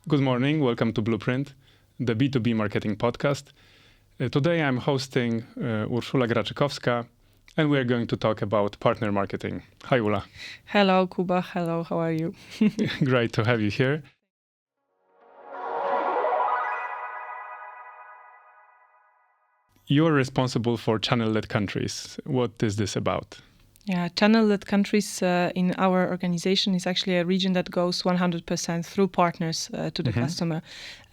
Good morning. Welcome to Blueprint, the B2B Marketing Podcast. Today I'm hosting Urszula Graczykowska, and we're going to talk about partner marketing. Hi, Ula. Hello, Kuba. Hello, how are you? Great to have you here. You're responsible for channel-led countries. What is this about? Yeah, channel-led countries in our organization is actually a region that goes 100% through partners to the customer.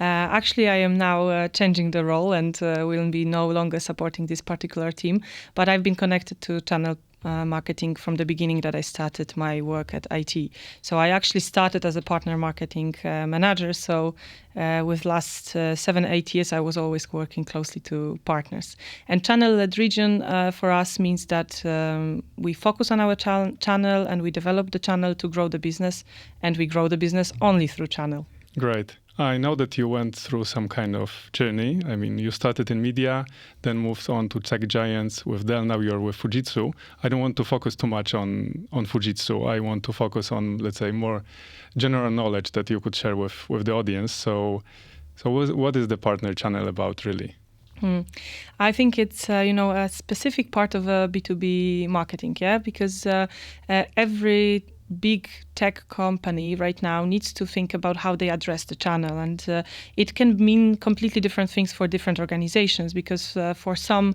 Actually, I am now changing the role and will be no longer supporting this particular team, but I've been connected to channel marketing from the beginning that I started my work at IT. So I actually started as a partner marketing manager. So with last 7-8 years, I was always working closely to partners. And channel-led region for us means that we focus on our channel and we develop the channel to grow the business, and we grow the business only through channel. Great. I know that you went through some kind of journey. I mean, you started in media, then moved on to tech giants with Dell. Now you're with Fujitsu. I don't want to focus too much on Fujitsu. I want to focus on, let's say, more general knowledge that you could share with the audience. So what is the partner channel about, really? I think it's, a specific part of B2B marketing, because every big tech company right now needs to think about how they address the channel, and it can mean completely different things for different organizations, because for some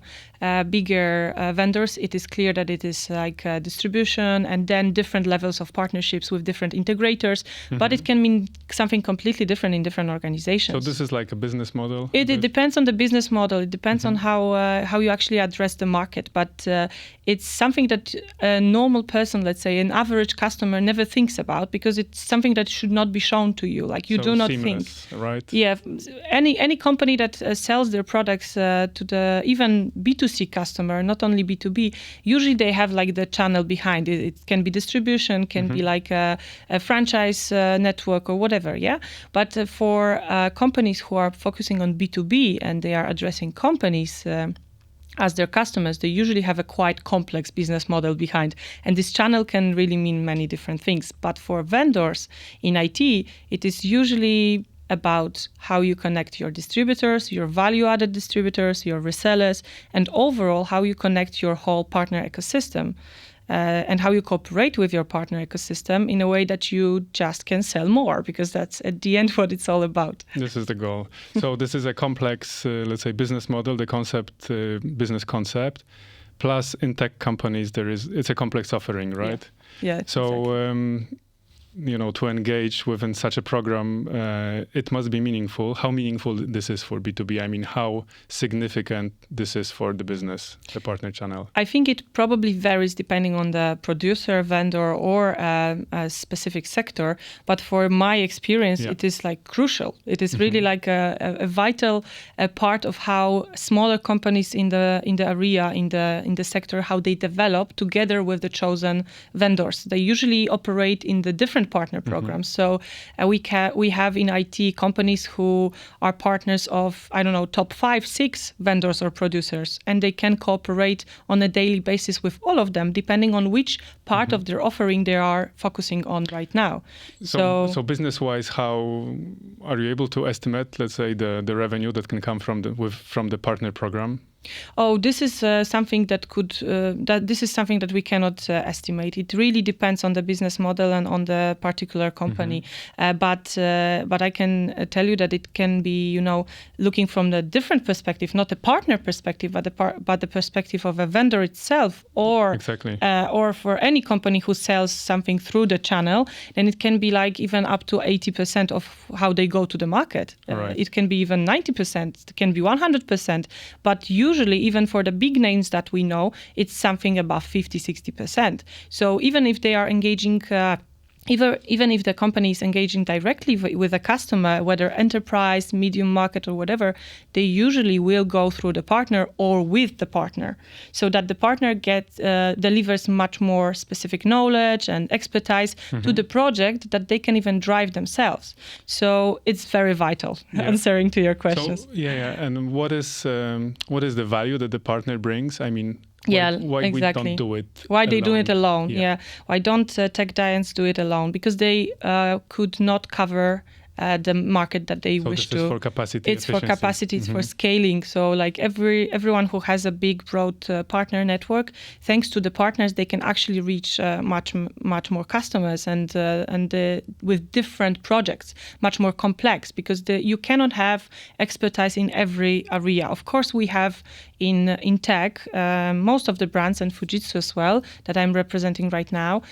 bigger vendors it is clear that it is like distribution and then different levels of partnerships with different integrators, but it can mean something completely different in different organizations. So this is like a business model? It depends on the business model. It depends on how you actually address the market, but it's something that a normal person, let's say an average customer, never thinks about, because it's something that should not be shown to you. Like you do not seamless, think. Right? Yeah. Any company that sells their products to the even B2C customer, not only B2B, usually they have like the channel behind it. It can be distribution, can be like a franchise network or whatever. Yeah. But for companies who are focusing on B2B and they are addressing companies as their customers, they usually have a quite complex business model behind. And this channel can really mean many different things. But for vendors in IT, it is usually about how you connect your distributors, your value-added distributors, your resellers, and overall how you connect your whole partner ecosystem. And how you cooperate with your partner ecosystem in a way that you just can sell more, because that's at the end what it's all about. This is the goal. So this is a complex, let's say, business model, the concept, business concept. Plus, in tech companies, it's a complex offering, right? Yeah. So, exactly. To engage within such a program, it must be meaningful. How meaningful this is for B2B? I mean, how significant this is for the business, the partner channel? I think it probably varies depending on the producer, vendor, or a specific sector. But for my experience, it is like crucial. It is really like a vital part of how smaller companies in the area, in the sector, how they develop together with the chosen vendors. They usually operate in the different partner programs. So we have in IT companies who are partners of, top 5-6 vendors or producers, and they can cooperate on a daily basis with all of them, depending on which part of their offering they are focusing on right now. So business-wise, how are you able to estimate, let's say, the revenue that can come from the partner program? Oh, this is something that we cannot estimate. It really depends on the business model and on the particular company. But I can tell you that it can be, looking from the different perspective, not a partner perspective, but the perspective of a vendor itself, or for any company who sells something through the channel. Then it can be like even up to 80% of how they go to the market. Right. It can be even 90%. It can be 100%. But usually, even for the big names that we know, it's something above 50-60%. So even if they are engaging even if the company is engaging directly with a customer, whether enterprise, medium market or whatever, they usually will go through the partner or with the partner, so that the partner delivers much more specific knowledge and expertise to the project that they can even drive themselves. So it's very vital, answering to your questions. So, and what is the value that the partner brings? I mean, why exactly. we don't do it Why alone? They do it alone? Why don't tech giants do it alone? Because they could not cover the market that they wish to. It's for capacity. It's for capacity. It's for scaling. So like everyone who has a big, broad partner network, thanks to the partners, they can actually reach much more customers and with different projects, much more complex, because you cannot have expertise in every area. Of course, we have in tech, most of the brands, and Fujitsu as well, that I'm representing right now,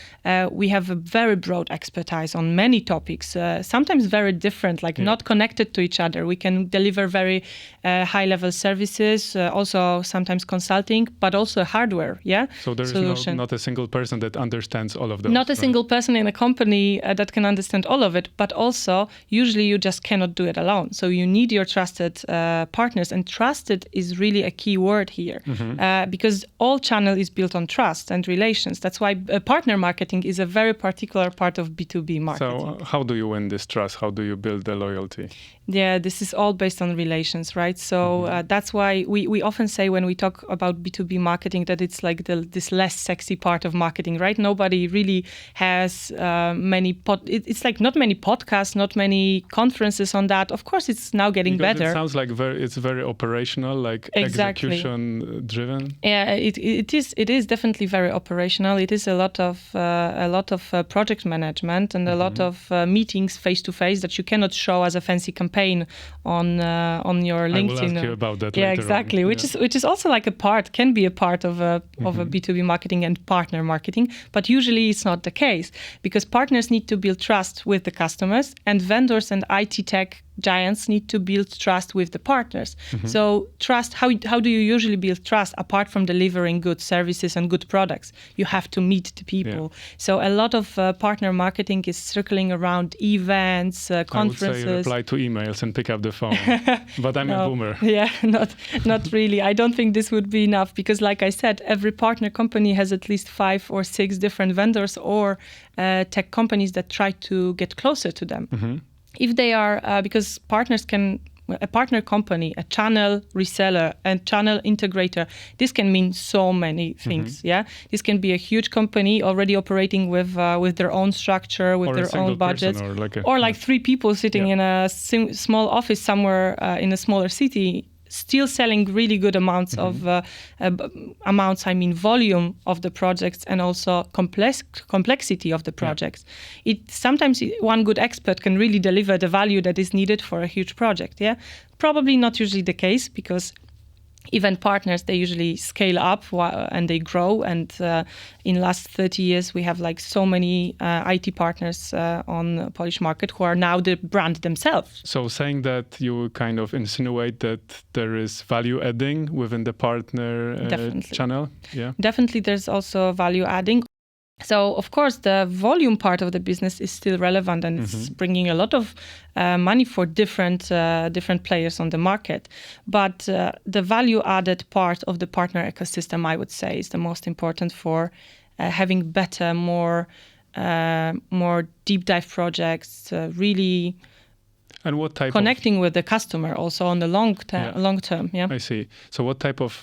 we have a very broad expertise on many topics, sometimes very different, not connected to each other. We can deliver very high-level services, also sometimes consulting, but also hardware, So there is not a single person that understands all of those. Not a single person in a company that can understand all of it, but also usually you just cannot do it alone. So you need your trusted partners, and trusted is really a key word here, because all channel is built on trust and relations. That's why partner marketing is a very particular part of B2B marketing. So how do you win this trust? How do you build the loyalty? Yeah, this is all based on relations, right? So that's why we often say when we talk about B2B marketing that it's like this less sexy part of marketing, right? Nobody really has it's like not many podcasts, not many conferences on that. Of course, it's now getting better. It sounds like it's very operational, like execution driven. Yeah, it is definitely very operational. It is a lot of project management and a lot of meetings face to face that you cannot show as a fancy campaign on your LinkedIn. I will ask you about that. Yeah, later exactly. on. Which is also like can be a part of a B2B marketing and partner marketing, but usually it's not the case, because partners need to build trust with the customers, and vendors and IT tech giants need to build trust with the partners. So trust, how do you usually build trust apart from delivering good services and good products? You have to meet the people. So a lot of partner marketing is circling around events, conferences. I would say reply to emails and pick up the phone. But I'm a boomer. Yeah, not really. I don't think this would be enough, because like I said, every partner company has at least 5 or 6 different vendors or tech companies that try to get closer to them. If they are, because partners can, a partner company, a channel reseller, and channel integrator, this can mean so many things. Yeah, this can be a huge company already operating with their own structure, with their own budgets, or like 3 people sitting in a small office somewhere in a smaller city, still selling really good amounts of volume of the projects, and also complexity of the projects. Sometimes one good expert can really deliver the value that is needed for a huge project. Yeah, probably not usually the case, because event partners, they usually scale up and they grow. And in last 30 years, we have like so many IT partners on the Polish market who are now the brand themselves. So saying that, you kind of insinuate that there is value adding within the partner channel? Yeah, definitely there's also value adding. So, of course, the volume part of the business is still relevant, and it's bringing a lot of money for different players on the market. But the value-added part of the partner ecosystem, I would say, is the most important for having better, more deep dive projects, really. And what type connecting with the customer also on the long term. Yeah, I see. So what type of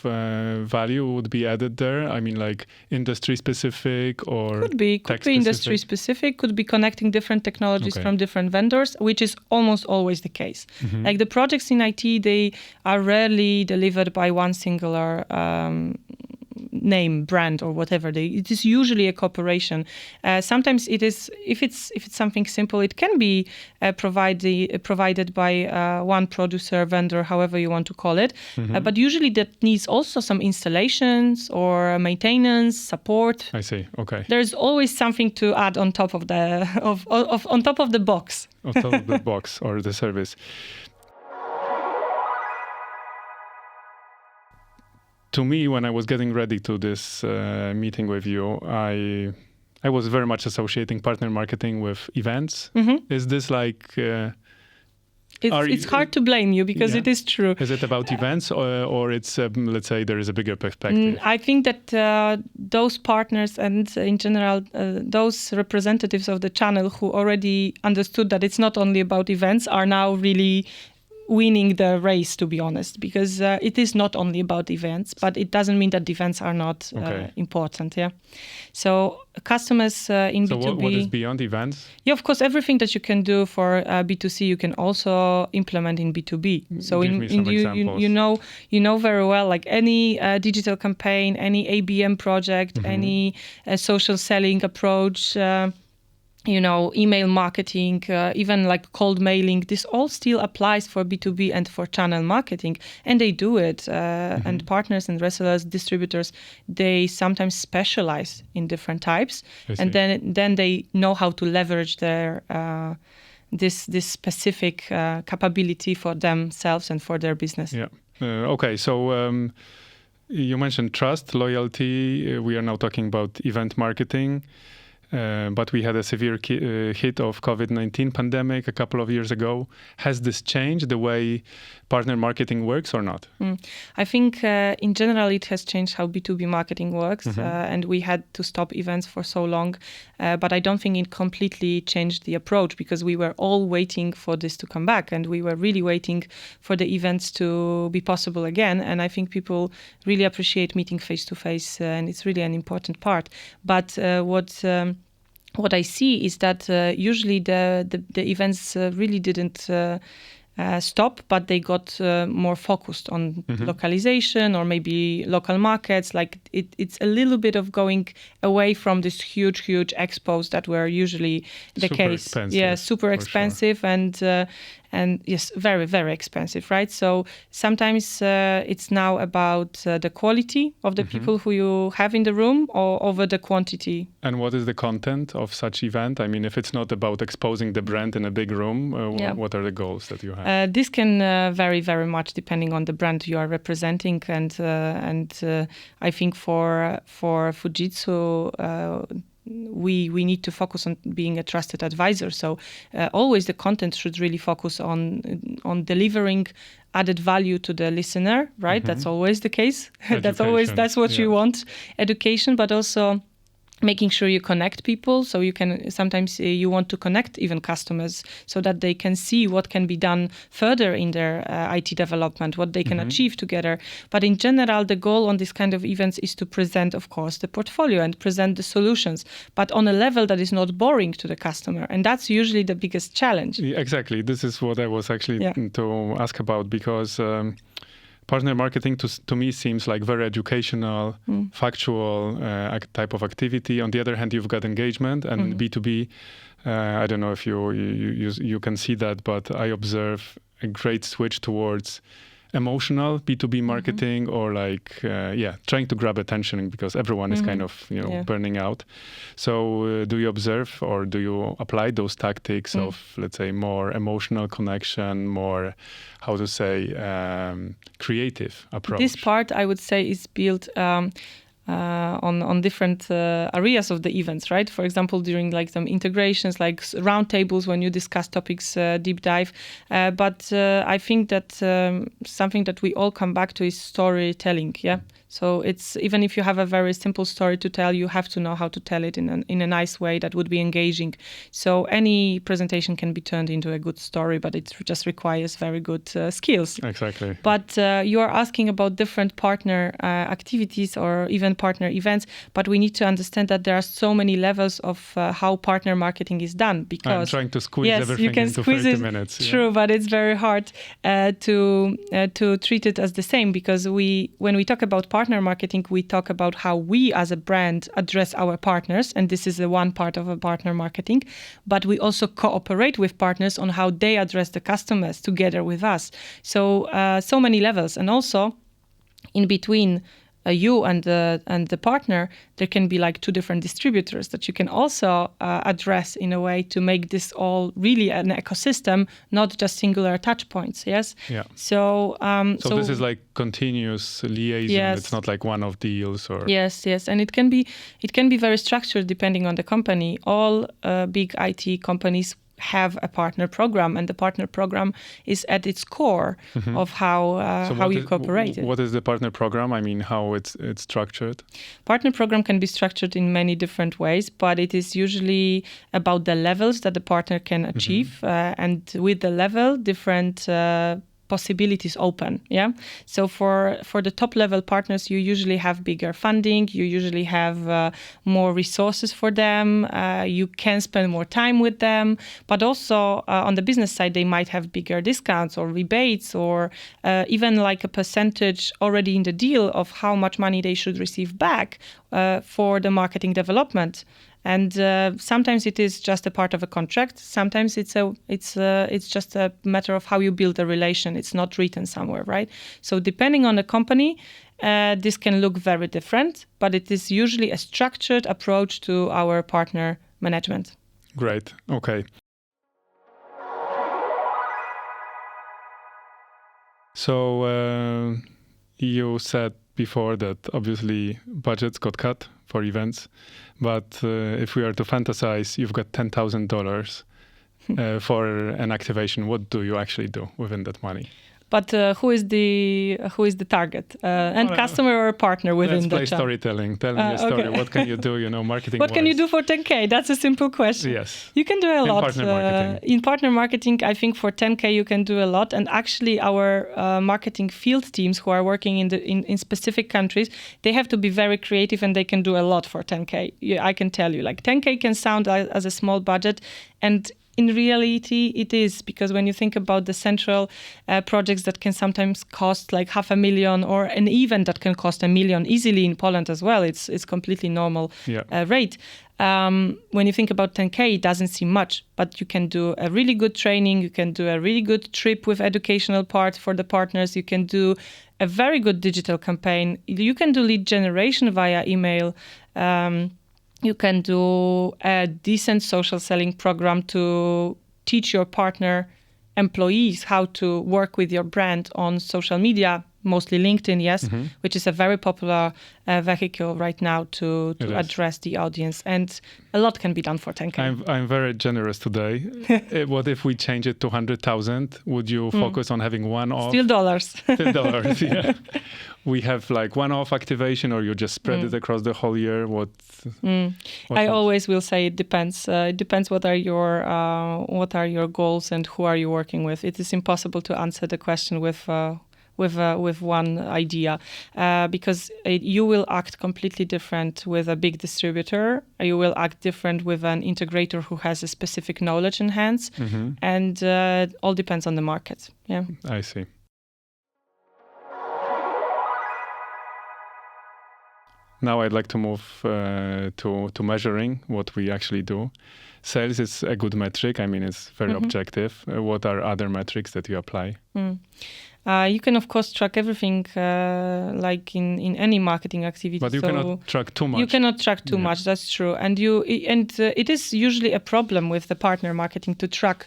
value would be added there? I mean, like industry specific, or could be industry specific, could be connecting different technologies from different vendors, which is almost always the case. Like the projects in IT, they are rarely delivered by one singular name, brand, or whatever. It is usually a cooperation. Sometimes it is, if it's something simple, it can be provided by one producer, vendor, however you want to call it. But usually that needs also some installations or maintenance, support. I see. Okay. There's always something to add on top of the on top of the box. On top of the box or the service. To me, when I was getting ready to this meeting with you, I was very much associating partner marketing with events. Is this like... It's hard to blame you, because it is true. Is it about events, or it's, let's say, there is a bigger perspective? I think that those partners and in general, those representatives of the channel who already understood that it's not only about events are now really winning the race, to be honest, because it is not only about events, but it doesn't mean that events are not important. Yeah. So customers in B2B. So what is beyond events? Yeah, of course, everything that you can do for B2C, you can also implement in B2B. So Give me some examples. You know very well, like any digital campaign, any ABM project, any social selling approach. Email marketing, even like cold mailing, this all still applies for B2B and for channel marketing. And they do it. And partners and resellers, distributors, they sometimes specialize in different types. And then they know how to leverage their this specific capability for themselves and for their business. Yeah. Okay. So you mentioned trust, loyalty. We are now talking about event marketing. But we had a severe hit of COVID-19 pandemic a couple of years ago. Has this changed the way partner marketing works or not? I think in general it has changed how B2B marketing works, and we had to stop events for so long. But I don't think it completely changed the approach, because we were all waiting for this to come back, and we were really waiting for the events to be possible again. And I think people really appreciate meeting face to face, and it's really an important part. But what I see is that usually the events really didn't stop, but they got more focused on localization or maybe local markets. Like it's a little bit of going away from this huge expos that were usually the case. Yeah, super expensive, sure. And yes, very, very expensive, right? So sometimes it's now about the quality of the people who you have in the room or over the quantity. And what is the content of such event? I mean, if it's not about exposing the brand in a big room, what are the goals that you have? This can vary very much depending on the brand you are representing. And I think for Fujitsu, we need to focus on being a trusted advisor. So always the content should really focus on delivering added value to the listener, right? That's always the case. That's what you want. Education, but also making sure you connect people. So you can sometimes you want to connect even customers so that they can see what can be done further in their IT development, what they can achieve together. But in general, the goal on this kind of events is to present, of course, the portfolio and present the solutions, but on a level that is not boring to the customer. And that's usually the biggest challenge. Yeah, exactly. This is what I was actually to ask about, because partner marketing to me seems like very educational, factual type of activity. On the other hand, you've got engagement and B2B. I don't know if you can see that, but I observe a great switch towards emotional B2B marketing, or like trying to grab attention, because everyone is kind of burning out. So do you observe or do you apply those tactics of, let's say, more emotional connection, more creative approach? This part, I would say, is built on different areas of the events, right? For example, during like some integrations, like roundtables when you discuss topics, deep dive. But I think that something that we all come back to is storytelling. Yeah. So it's, even if you have a very simple story to tell, you have to know how to tell it in a nice way that would be engaging. So any presentation can be turned into a good story, but it just requires very good skills. Exactly. But you are asking about different partner activities or even partner events, but we need to understand that there are so many levels of how partner marketing is done. Because I'm trying to squeeze everything into 30 minutes. True, but it's very hard to treat it as the same, because when we talk about partner marketing, we talk about how we as a brand address our partners, and this is the one part of a partner marketing, but we also cooperate with partners on how they address the customers together with us. So many levels, and also in between you and the partner, there can be like two different distributors that you can also address in a way to make this all really an ecosystem, not just singular touch points. Yes. Yeah. So this is like continuous liaison. Yes. It's not like one-off deals or. Yes, and it can be very structured depending on the company. All big IT companies have a partner program, and the partner program is at its core of how you cooperate. What is the partner program? I mean, how it's structured? Partner program can be structured in many different ways, but it is usually about the levels that the partner can achieve, and with the level, different possibilities open. Yeah. So for the top level partners, you usually have bigger funding. You usually have more resources for them. You can spend more time with them. But also on the business side, they might have bigger discounts or rebates or even like a percentage already in the deal of how much money they should receive back for the marketing development. And sometimes it is just a part of a contract. Sometimes it's just a matter of how you build a relation. It's not written somewhere, right? So depending on the company, this can look very different, but it is usually a structured approach to our partner management. Great. Okay. So you said before that obviously budgets got cut for events, but if we are to fantasize, you've got $10,000 for an activation. What do you actually do within that money? But who is the target? End customer or partner within Let's the play channel? Storytelling. Tell me a story. Okay. What can you do, marketing What can you do for 10K? That's a simple question. Yes. You can do a lot. Partner marketing. In partner marketing, I think for 10K you can do a lot. And actually our marketing field teams who are working in specific countries, they have to be very creative and they can do a lot for 10K. I can tell you, like 10K can sound as a small budget, and in reality, it is, because when you think about the central projects that can sometimes cost like $500,000 or an event that can cost $1 million easily in Poland as well, it's completely normal rate. When you think about 10K, it doesn't seem much, but you can do a really good training. You can do a really good trip with educational part for the partners. You can do a very good digital campaign. You can do lead generation via email. You can do a decent social selling program to teach your partner employees how to work with your brand on social media, mostly LinkedIn, yes, which is a very popular vehicle right now to address the audience. And a lot can be done for 10K. I'm very generous today. What if we change it to 100,000? Would you focus on having one-off? Still dollars. Still dollars, yeah. We have like one-off activation, or you just spread it across the whole year? I always will say it depends. It depends what are your goals and who are you working with. It is impossible to answer the question with one idea, because you will act completely different with a big distributor. You will act different with an integrator who has a specific knowledge in hands, and all depends on the market. Yeah, I see. Now I'd like to move to measuring what we actually do. Sales is a good metric. I mean, it's very objective. What are other metrics that you apply? You can, of course, track everything like in any marketing activity. But you cannot track too much. You cannot track too much, that's true. And it is usually a problem with the partner marketing to track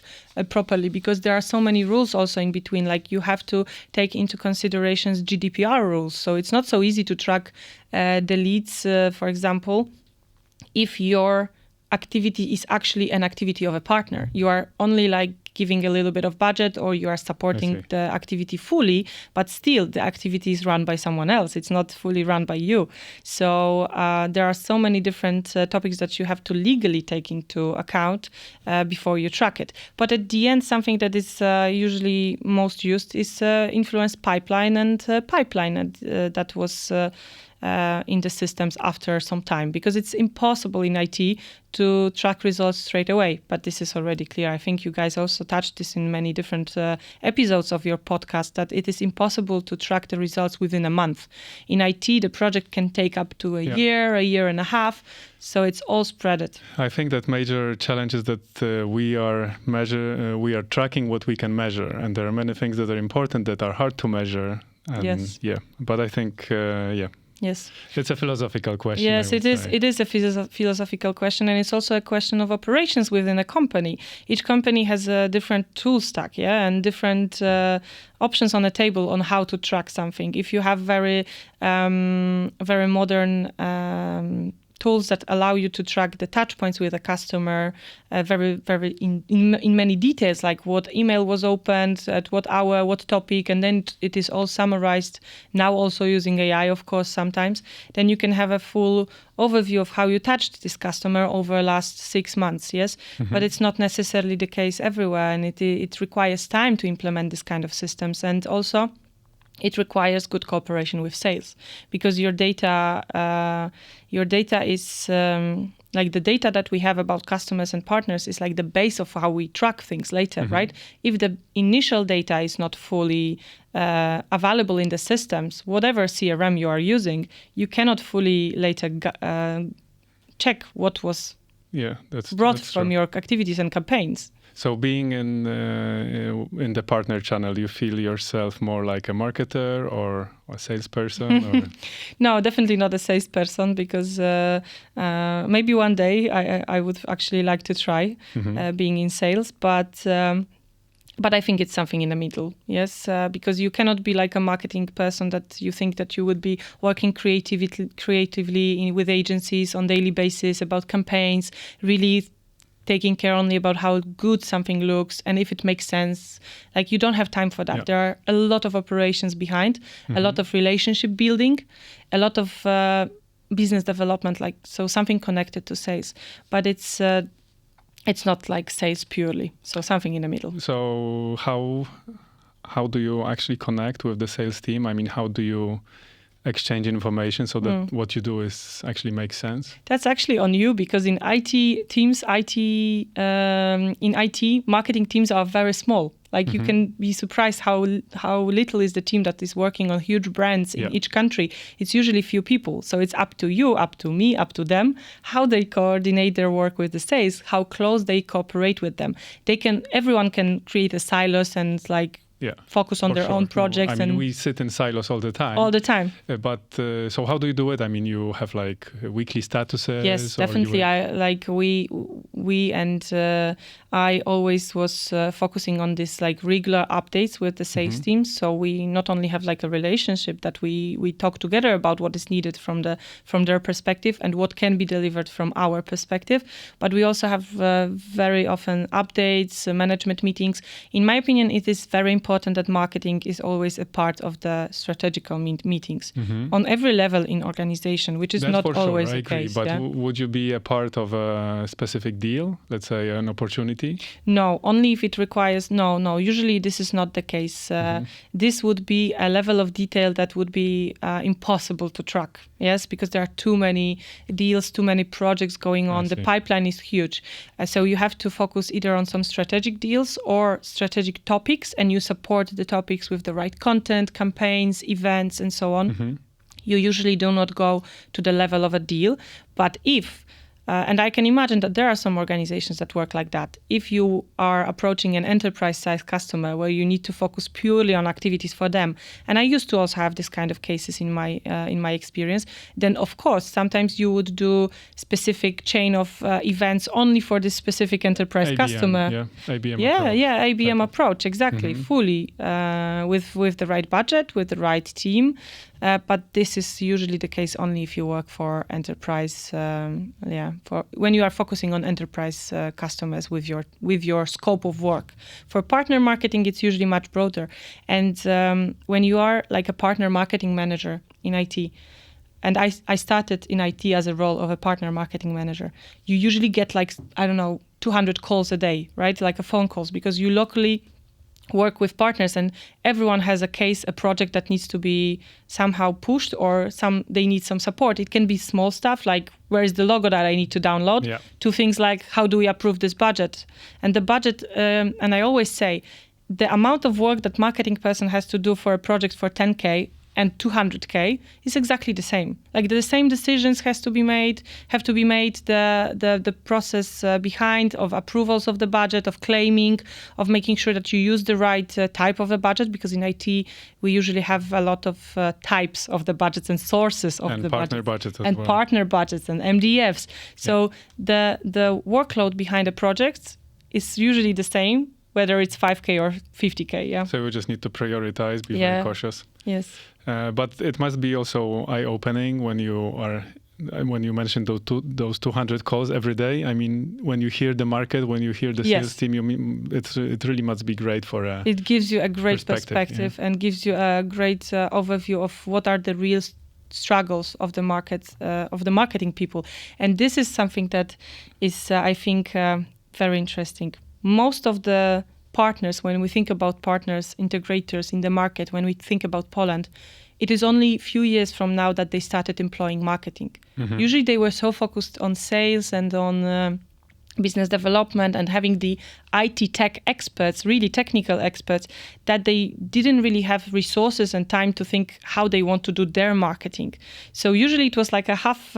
properly, because there are so many rules also in between. Like you have to take into considerations GDPR rules. So it's not so easy to track the leads, for example, if your activity is actually an activity of a partner. You are only like giving a little bit of budget, or you are supporting the activity fully, but still the activity is run by someone else. It's not fully run by you. So there are so many different topics that you have to legally take into account before you track it. But at the end, something that is usually most used is influence pipeline and pipeline. And that was in the systems after some time, because it's impossible in IT to track results straight away. But this is already clear. I think you guys also touched this in many different episodes of your podcast, that it is impossible to track the results within a month. In IT, the project can take up to a year and a half. So it's all spread. I think that major challenge is that we are tracking what we can measure. And there are many things that are important that are hard to measure. And but I think, Yes, it's a philosophical question. Yes, it is. It is a philosophical question, and it's also a question of operations within a company. Each company has a different tool stack, and different options on the table on how to track something. If you have very modern tools that allow you to track the touch points with a customer very, very in many details, like what email was opened, at what hour, what topic, and then it is all summarized, now also using AI, of course, sometimes. Then you can have a full overview of how you touched this customer over the last 6 months, yes? But it's not necessarily the case everywhere, and it requires time to implement this kind of systems. And also, it requires good cooperation with sales, because your data is like the data that we have about customers and partners is like the base of how we track things later, right? If the initial data is not fully available in the systems, whatever CRM you are using, you cannot fully later check what was that's from your activities and campaigns. So being in the partner channel, you feel yourself more like a marketer or a salesperson? Or? No, definitely not a salesperson, because maybe one day I would actually like to try being in sales, but I think it's something in the middle, yes, because you cannot be like a marketing person that you think that you would be working creatively with agencies on daily basis about campaigns, really taking care only about how good something looks and if it makes sense. Like, you don't have time for that. Yeah. There are a lot of operations behind, a lot of relationship building, a lot of business development, like, so something connected to sales. But it's not like sales purely, so something in the middle. So how do you actually connect with the sales team? I mean, how do you exchange information so that what you do is actually makes sense? That's actually on you, because in IT teams, marketing teams are very small. Like, you can be surprised how little is the team that is working on huge brands in each country. It's usually few people. So it's up to you, up to me, up to them, how they coordinate their work with the sales, how close they cooperate with them. Everyone can create a silos and focus on their own projects. No, I mean, we sit in silos all the time. All the time. But so how do you do it? I mean, you have like weekly statuses? Yes, definitely. We and I always was focusing on this like regular updates with the sales team. So we not only have like a relationship that we talk together about what is needed from their perspective and what can be delivered from our perspective, but we also have very often updates, management meetings. In my opinion, it is very important that marketing is always a part of the strategical meetings on every level in organization, which is not always the case. But would you be a part of a specific deal, let's say an opportunity? No, only if it requires. No. Usually this is not the case. This would be a level of detail that would be impossible to track. Yes, because there are too many deals, too many projects going on. The pipeline is huge. So you have to focus either on some strategic deals or strategic topics, and you support the topics with the right content, campaigns, events, and so on. You usually do not go to the level of a deal. But if and I can imagine that there are some organizations that work like that. If you are approaching an enterprise-sized customer where you need to focus purely on activities for them, and I used to also have this kind of cases in my experience, then of course sometimes you would do specific chain of events only for this specific enterprise customer. ABM approach, exactly, fully with the right budget, with the right team. But this is usually the case only if you work for enterprise. For when you are focusing on enterprise customers with your scope of work. For partner marketing, it's usually much broader. And when you are like a partner marketing manager in IT, and I started in IT as a role of a partner marketing manager, you usually get 200 calls a day, right? Like a phone calls, because you locally work with partners and everyone has a project that needs to be somehow pushed or they need some support. It can be small stuff like, where is the logo that I need to download, to things like, how do we approve this budget? And the budget, and I always say, the amount of work that marketing person has to do for a project for 10K and 200K is exactly the same. Like, the same decisions have to be made. The process behind of approvals of the budget, of claiming, of making sure that you use the right type of a budget, because in IT we usually have a lot of types of the budgets and sources of the budget. Partner budgets and MDFs. So the workload behind the projects is usually the same, whether it's 5K or 50K. So we just need to prioritize, be very cautious. Yes. But it must be also eye-opening when you are when you mentioned those 200 calls every day, I mean, when you hear the market, when you hear the sales team, it really must be great for a It gives you a great perspective and gives you a great overview of what are the real struggles of the market, of the marketing people. And this is something that is, I think, very interesting. Most of the partners, when we think about partners, integrators in the market, when we think about Poland, it is only a few years from now that they started employing marketing. Usually they were so focused on sales and on business development and having the IT tech experts, really technical experts, that they didn't really have resources and time to think how they want to do their marketing. So usually it was like a half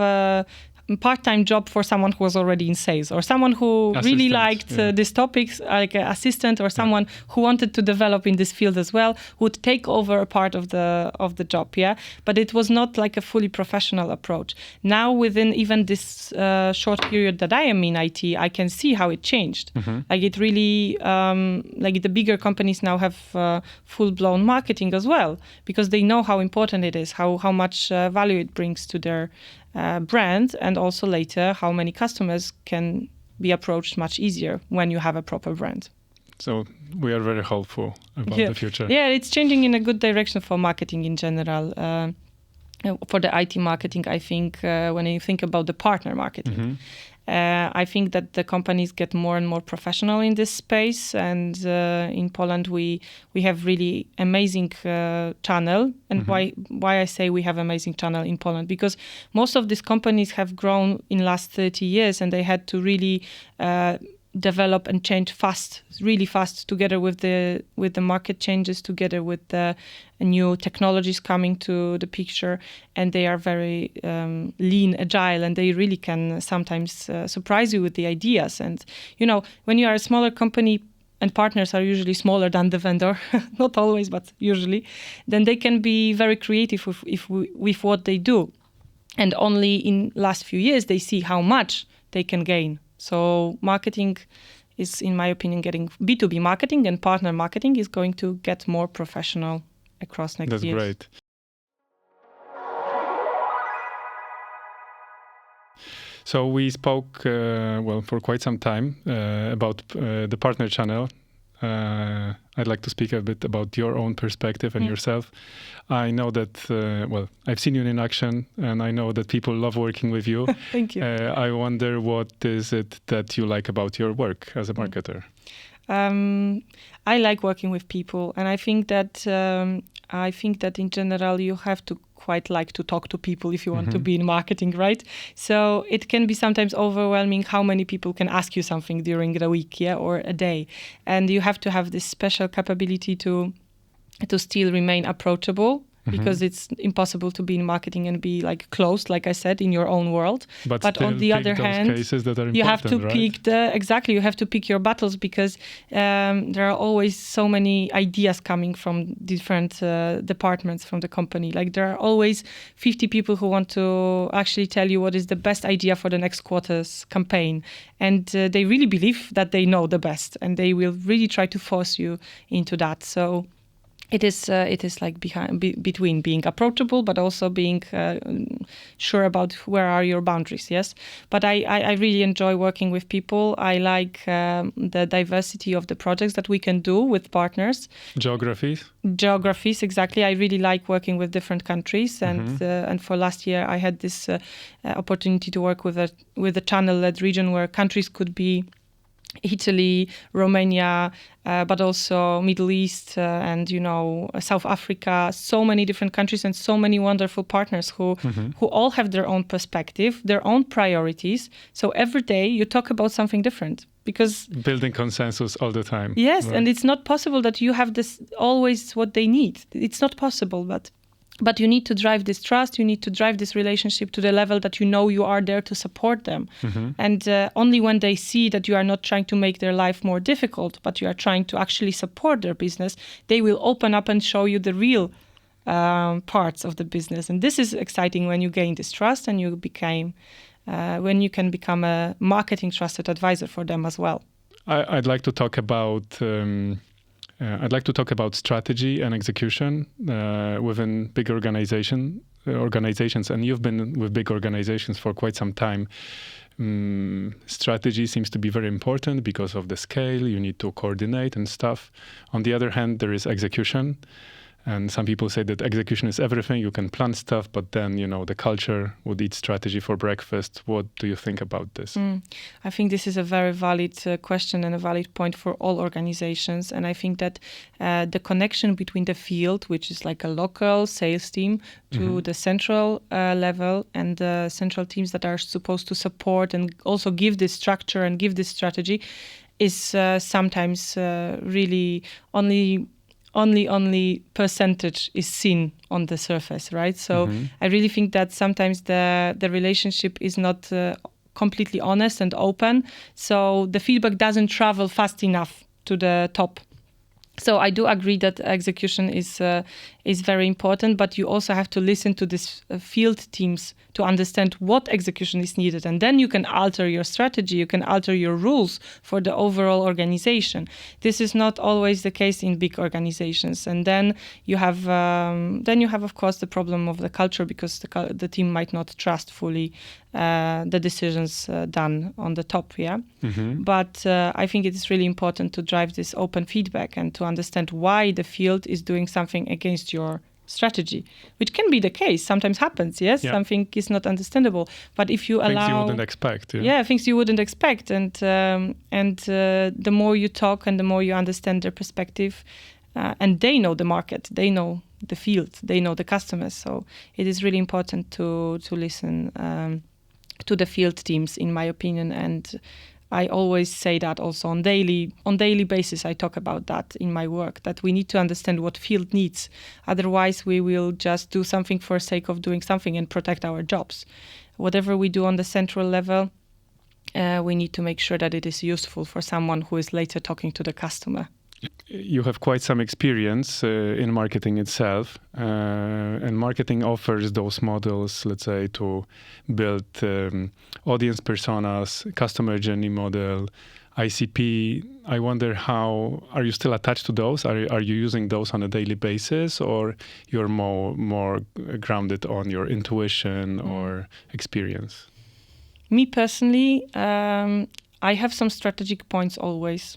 part-time job for someone who was already in sales, or someone who really liked these topics, like an assistant, or someone who wanted to develop in this field as well, would take over a part of the job. But it was not like a fully professional approach. Now, within even this short period that I am in IT, I can see how it changed. Like it really, like the bigger companies now have full-blown marketing as well, because they know how important it is, how much value it brings to their brand, and also later how many customers can be approached much easier when you have a proper brand. So we are very hopeful about the future. Yeah, it's changing in a good direction for marketing in general. For the IT marketing, I think when you think about the partner marketing, I think that the companies get more and more professional in this space, and in Poland we have really amazing channel. And why I say we have amazing channel in Poland, because most of these companies have grown in last 30 years, and they had to really develop and change really fast, together with the market changes, together with the new technologies coming to the picture, and they are very lean, agile, and they really can sometimes surprise you with the ideas. And when you are a smaller company and partners are usually smaller than the vendor, not always, but usually, then they can be very creative with what they do. And only in last few years they see how much they can gain. So marketing is, in my opinion, getting B2B marketing and partner marketing is going to get more professional across next years. That's great. So we spoke, for quite some time about the partner channel. I'd like to speak a bit about your own perspective and yourself. I know that, I've seen you in action, and I know that people love working with you. Thank you. I wonder, what is it that you like about your work as a marketer? I like working with people, and I think that in general you have to quite like to talk to people if you want to be in marketing, right? So it can be sometimes overwhelming how many people can ask you something during the week, or a day, and you have to have this special capability to still remain approachable. Because it's impossible to be in marketing and be like closed, like I said, in your own world. But on the other hand, you have to pick you have to pick your battles, because there are always so many ideas coming from different departments from the company. Like there are always 50 people who want to actually tell you what is the best idea for the next quarter's campaign. And they really believe that they know the best, and they will really try to force you into that. So it is like between being approachable, but also being sure about where are your boundaries. Yes, but I really enjoy working with people. I like the diversity of the projects that we can do with partners. Geographies, exactly. I really like working with different countries, and for last year I had this opportunity to work with a channel-led region where countries could be Italy, Romania, but also Middle East and South Africa. So many different countries and so many wonderful partners who all have their own perspective, their own priorities. So every day you talk about something different, because building consensus all the time. Yes, right. And it's not possible that you have this always what they need. It's not possible, but you need to drive this trust, you need to drive this relationship to the level that you are there to support them. And only when they see that you are not trying to make their life more difficult, but you are trying to actually support their business, they will open up and show you the real parts of the business. And this is exciting when you gain this trust and when you can become a marketing trusted advisor for them as well. I'd like to talk about strategy and execution within big organization. organizations, and you've been with big organizations for quite some time. Strategy seems to be very important because of the scale. You need to coordinate and stuff. On the other hand, there is execution. And some people say that execution is everything. You can plan stuff, but then, the culture would eat strategy for breakfast. What do you think about this? I think this is a very valid question and a valid point for all organizations. And I think that the connection between the field, which is like a local sales team, to the central level, and the central teams that are supposed to support and also give this structure and give this strategy, is sometimes really only percentage is seen on the surface, right? So I really think that sometimes the relationship is not completely honest and open. So the feedback doesn't travel fast enough to the top. So I do agree that execution is very important, but you also have to listen to these field teams to understand what execution is needed. And then you can alter your strategy, you can alter your rules for the overall organization. This is not always the case in big organizations. And then you have, of course, the problem of the culture, because the team might not trust fully the decisions done on the top, yeah? But I think it is really important to drive this open feedback and to understand why the field is doing something against your strategy, which can be the case. Sometimes happens, yes? Yeah. Something is not understandable. But if you allow... Things you wouldn't expect. Yeah, things you wouldn't expect. And the more you talk and the more you understand their perspective, and they know the market, they know the field, they know the customers. So it is really important to listen to the field teams, in my opinion. And I always say that also on daily basis. I talk about that in my work, that we need to understand what field needs. Otherwise, we will just do something for sake of doing something and protect our jobs. Whatever we do on the central level, we need to make sure that it is useful for someone who is later talking to the customer. You have quite some experience in marketing itself, and marketing offers those models, let's say, to build audience personas, customer journey model, ICP. I wonder, how are you still attached to those? Are you using those on a daily basis, or you're more grounded on your intuition or experience? Me personally, I have some strategic points always.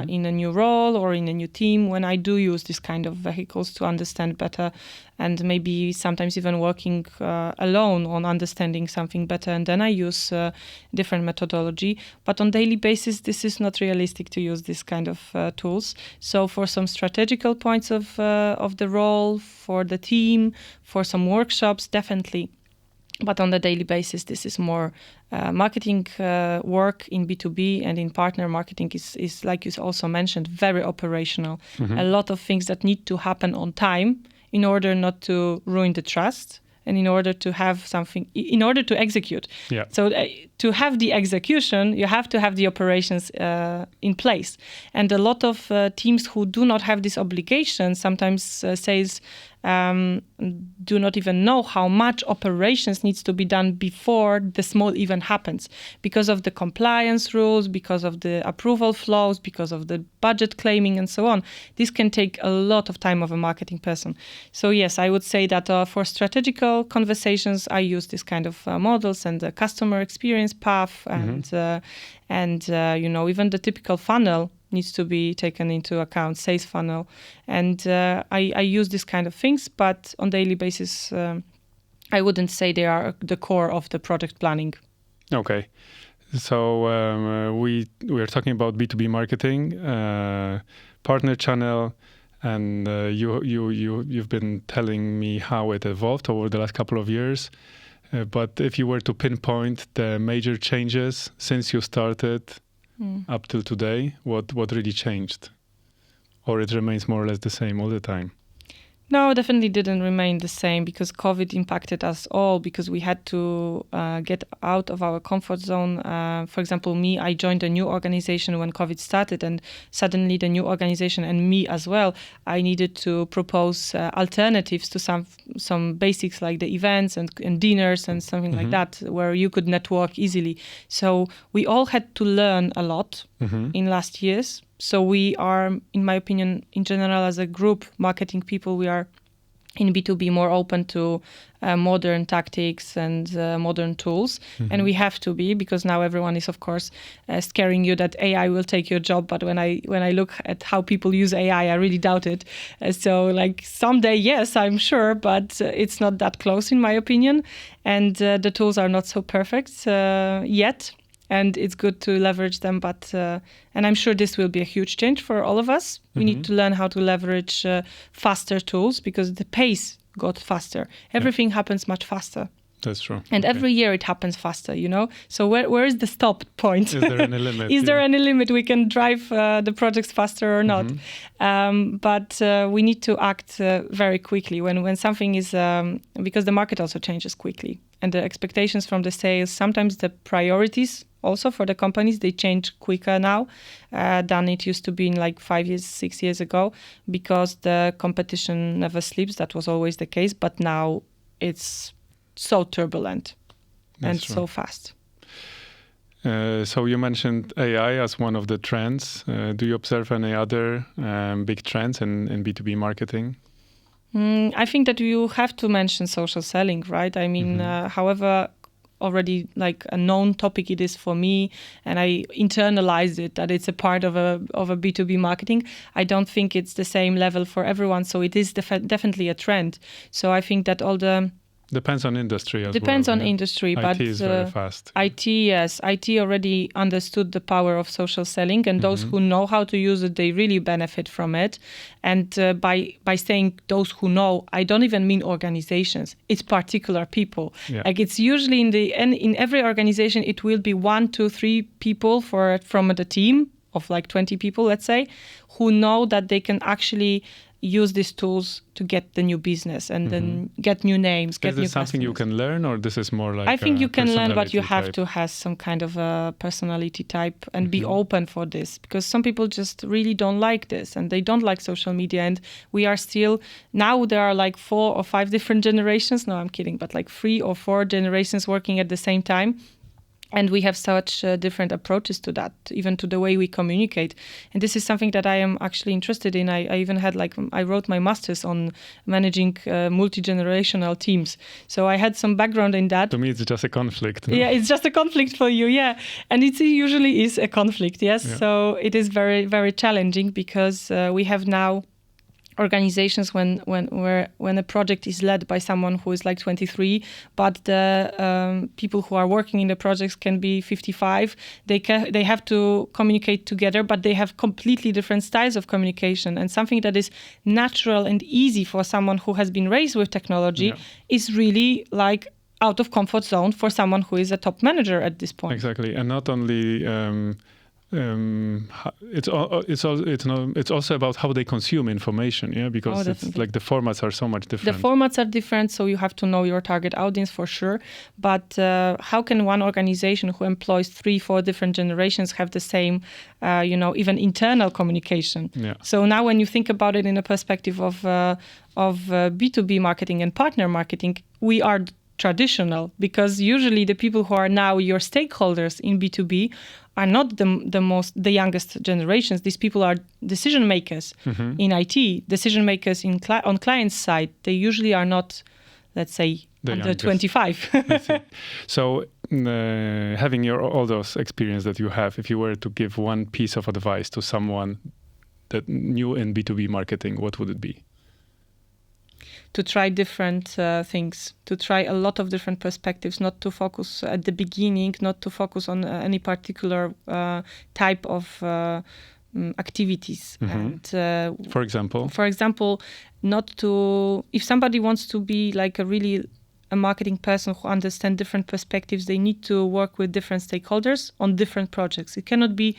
In a new role or in a new team, when I do use this kind of vehicles to understand better, and maybe sometimes even working alone on understanding something better, and then I use different methodology. But on daily basis, this is not realistic to use this kind of tools. So for some strategical points of the role, for the team, for some workshops, definitely. But on the daily basis, this is more marketing work in B2B, and in partner marketing is, like you also mentioned, very operational. A lot of things that need to happen on time in order not to ruin the trust, and in order to have something, in order to execute. Yeah. So to have the execution, you have to have the operations in place. And a lot of teams who do not have this obligation, sometimes sales do not even know how much operations needs to be done before the small event happens, because of the compliance rules, because of the approval flows, because of the budget claiming and so on. This can take a lot of time of a marketing person. So yes, I would say that for strategical conversations, I use this kind of models and the customer experience path, and even the typical funnel needs to be taken into account, sales funnel. And I use this kind of things, but on daily basis, I wouldn't say they are the core of the project planning. Okay. So we are talking about B2B marketing, partner channel, and you've been telling me how it evolved over the last couple of years. But if you were to pinpoint the major changes since you started up till today, what really changed? Or it remains more or less the same all the time? No, definitely didn't remain the same, because COVID impacted us all, because we had to get out of our comfort zone. For example, me, I joined a new organization when COVID started, and suddenly the new organization, and me as well, I needed to propose alternatives to some basics like the events and dinners and something like that, where you could network easily. So we all had to learn a lot in last years. So we are, in my opinion, in general, as a group, marketing people, we are in B2B more open to modern tactics and modern tools. And we have to be, because now everyone is, of course, scaring you that AI will take your job. But when I look at how people use AI, I really doubt it. So like someday, yes, I'm sure, but it's not that close in my opinion. And the tools are not so perfect yet. And it's good to leverage them, but and I'm sure this will be a huge change for all of us. We need to learn how to leverage faster tools, because the pace got faster. Everything happens much faster. That's true. And every year it happens faster, you know? So where is the stop point? Is there any limit? Is there any limit? We can drive the projects faster or not. But we need to act very quickly when something is, because the market also changes quickly. And the expectations from the sales, sometimes the priorities also for the companies, they change quicker now than it used to be in like 5 years, 6 years ago, because the competition never sleeps. That was always the case. But now it's so turbulent and so fast. So you mentioned AI as one of the trends. Do you observe any other big trends in B2B marketing? I think that you have to mention social selling, right? I mean, however already like a known topic it is for me, and I internalized it, that it's a part of a B2B marketing. I don't think it's the same level for everyone, so it is definitely a trend. So I think that all the depends on industry as well. Depends on industry, but IT is very fast. IT, yes. IT already understood the power of social selling, and those who know how to use it, they really benefit from it. And by saying those who know, I don't even mean organizations. It's particular people. Yeah. Like it's usually in every organization, it will be 1, 2, 3 people from the team of like 20 people, let's say, who know that they can actually use these tools to get the new business and then get new names, get new customers. Is this something you can learn, or this is more like I think you can learn, but you have to have some kind of a personality type and be open for this, because some people just really don't like this and they don't like social media. And we are still, now there are like 4 or 5 different generations. No, I'm kidding, but like 3 or 4 generations working at the same time. And we have such different approaches to that, even to the way we communicate. And this is something that I am actually interested in. I even had I wrote my master's on managing multi-generational teams. So I had some background in that. To me, it's just a conflict. No? Yeah, it's just a conflict for you, yeah. And it usually is a conflict, yes. Yeah. So it is very, very challenging, because we have now organizations when a project is led by someone who is like 23, but the people who are working in the projects can be 55. They have to communicate together, but they have completely different styles of communication. And something that is natural and easy for someone who has been raised with technology is really like out of comfort zone for someone who is a top manager at this point. Exactly, and not only. It's also about how they consume information, because it's like the formats are so much different. The formats are different, so you have to know your target audience for sure. But how can one organization who employs 3, 4 different generations have the same, even internal communication? Yeah. So now, when you think about it in a perspective of B2B marketing and partner marketing, we are traditional, because usually the people who are now your stakeholders in B2B are not the youngest generations. These people are decision makers in IT, decision makers on client's side. They usually are not, let's say, under 25. I see. So having all those experience that you have, if you were to give one piece of advice to someone that new in B2B marketing, what would it be? To try different things, to try a lot of different perspectives, not to focus at the beginning, not to focus on any particular type of activities. And for example, if somebody wants to be like a marketing person who understands different perspectives, they need to work with different stakeholders on different projects. It cannot be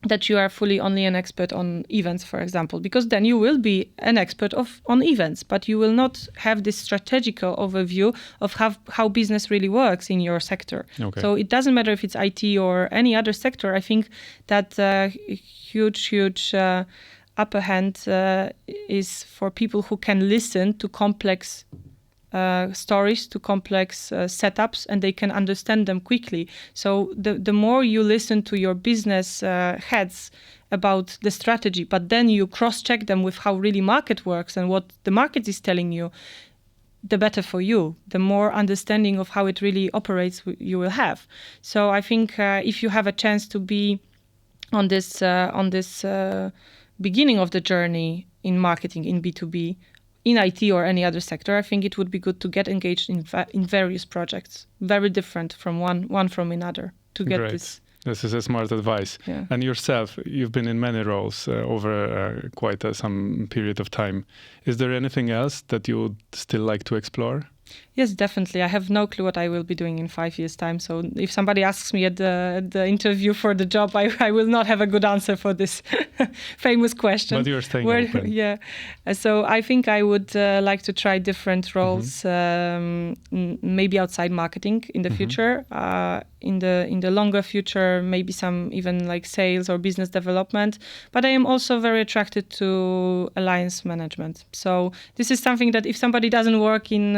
that you are fully only an expert on events, for example, because then you will be an expert on events, but you will not have this strategical overview of how business really works in your sector. Okay. So it doesn't matter if it's IT or any other sector. I think that huge upper hand is for people who can listen to complex stories to complex setups, and they can understand them quickly. So the more you listen to your business heads about the strategy, but then you cross-check them with how really market works and what the market is telling you, the better for you. The more understanding of how it really operates you will have. So I think if you have a chance to be on this beginning of the journey in marketing, in B2B, in IT or any other sector, I think it would be good to get engaged in various projects, very different from one from another, to get this. This is a smart advice. Yeah. And yourself, you've been in many roles over quite some period of time. Is there anything else that you would still like to explore? Yes, definitely. I have no clue what I will be doing in 5 years' time. So if somebody asks me at the interview for the job, I will not have a good answer for this famous question. But you're staying open. Yeah. So I think I would like to try different roles, maybe outside marketing in the future. In the longer future, maybe some even like sales or business development. But I am also very attracted to alliance management. So this is something that if somebody doesn't work in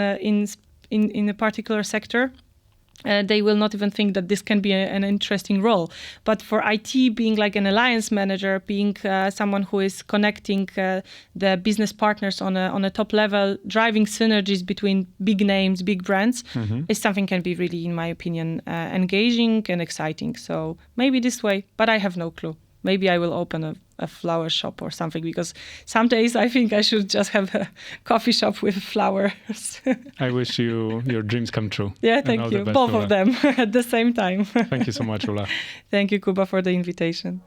a particular sector, they will not even think that this can be an interesting role. But for IT, being like an alliance manager, being someone who is connecting the business partners on a top level, driving synergies between big names, big brands, is something can be really, in my opinion, engaging and exciting. So maybe this way, but I have no clue. Maybe I will open a flower shop or something, because some days I think I should just have a coffee shop with flowers. I wish your dreams come true. Yeah, thank you. Both of them at the same time. Thank you so much, Ula. Thank you, Kuba, for the invitation.